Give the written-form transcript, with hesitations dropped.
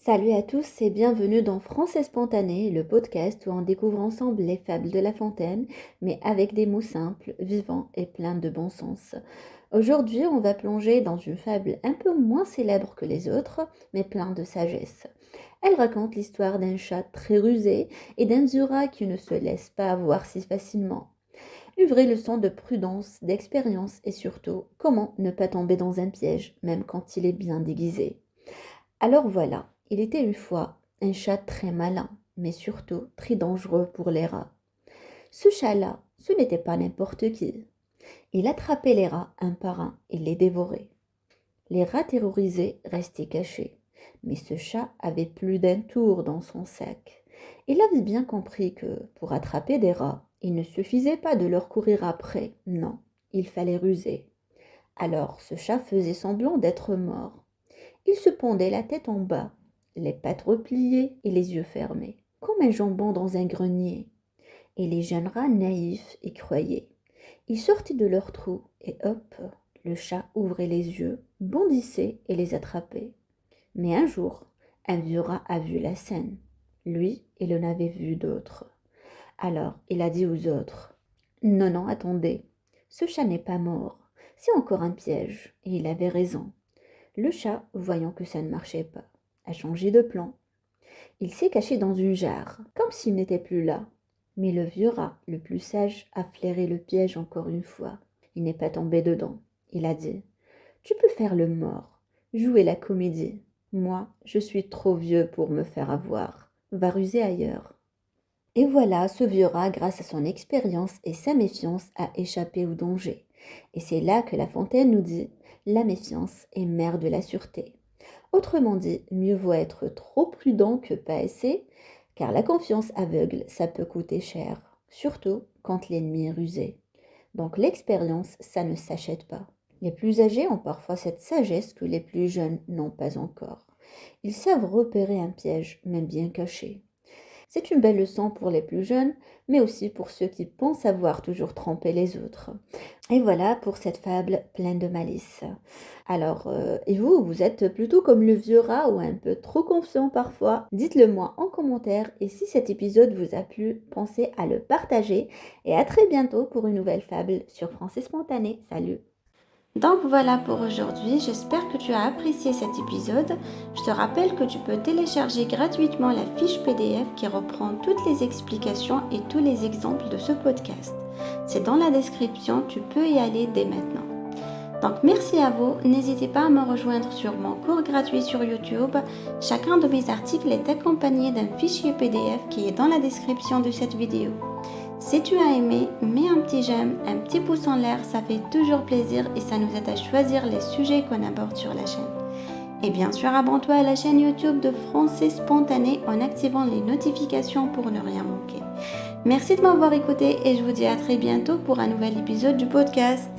Salut à tous et bienvenue dans Français Spontané, le podcast où on découvre ensemble les fables de La Fontaine, mais avec des mots simples, vivants et pleins de bon sens. Aujourd'hui, on va plonger dans une fable un peu moins célèbre que les autres, mais plein de sagesse. Elle raconte l'histoire d'un chat très rusé et d'un Zura qui ne se laisse pas avoir si facilement. Une vraie leçon de prudence, d'expérience et surtout, comment ne pas tomber dans un piège, même quand il est bien déguisé. Alors voilà, il était une fois un chat très malin, mais surtout très dangereux pour les rats. Ce chat-là, ce n'était pas n'importe qui. Il attrapait les rats un par un et les dévorait. Les rats terrorisés restaient cachés, mais ce chat avait plus d'un tour dans son sac. Il avait bien compris que, pour attraper des rats, il ne suffisait pas de leur courir après, non, il fallait ruser. Alors ce chat faisait semblant d'être mort. Il se pendait la tête en bas, les pattes repliées et les yeux fermés, comme un jambon dans un grenier. Et les jeunes rats naïfs y croyaient. Ils sortaient de leur trou et hop, le chat ouvrait les yeux, bondissait et les attrapait. Mais un jour, un vieux rat a vu la scène. Lui, il en avait vu d'autres. Alors, il a dit aux autres, non, non, attendez, ce chat n'est pas mort, c'est encore un piège. Et il avait raison. Le chat, voyant que ça ne marchait pas, a changé de plan. Il s'est caché dans une jarre, comme s'il n'était plus là. Mais le vieux rat, le plus sage, a flairé le piège encore une fois. Il n'est pas tombé dedans. Il a dit, tu peux faire le mort, jouer la comédie. Moi, je suis trop vieux pour me faire avoir. Va ruser ailleurs. Et voilà, ce vieux rat, grâce à son expérience et sa méfiance, a échappé au danger. Et c'est là que La Fontaine nous dit, la méfiance est mère de la sûreté. Autrement dit, mieux vaut être trop prudent que pas assez, car la confiance aveugle, ça peut coûter cher, surtout quand l'ennemi est rusé. Donc l'expérience, ça ne s'achète pas. Les plus âgés ont parfois cette sagesse que les plus jeunes n'ont pas encore. Ils savent repérer un piège, même bien caché. C'est une belle leçon pour les plus jeunes, mais aussi pour ceux qui pensent avoir toujours trompé les autres. Et voilà pour cette fable pleine de malice. Alors, et vous, vous êtes plutôt comme le vieux rat ou un peu trop confiant parfois? Dites-le moi en commentaire et si cet épisode vous a plu, pensez à le partager et à très bientôt pour une nouvelle fable sur Français Spontané. Salut! Donc voilà pour aujourd'hui, j'espère que tu as apprécié cet épisode. Je te rappelle que tu peux télécharger gratuitement la fiche PDF qui reprend toutes les explications et tous les exemples de ce podcast. C'est dans la description, tu peux y aller dès maintenant. Donc merci à vous, n'hésitez pas à me rejoindre sur mon cours gratuit sur YouTube. Chacun de mes articles est accompagné d'un fichier PDF qui est dans la description de cette vidéo. Si tu as aimé, mets un petit j'aime, un petit pouce en l'air, ça fait toujours plaisir et ça nous aide à choisir les sujets qu'on aborde sur la chaîne. Et bien sûr, abonne-toi à la chaîne YouTube de Français Spontané en activant les notifications pour ne rien manquer. Merci de m'avoir écouté et je vous dis à très bientôt pour un nouvel épisode du podcast.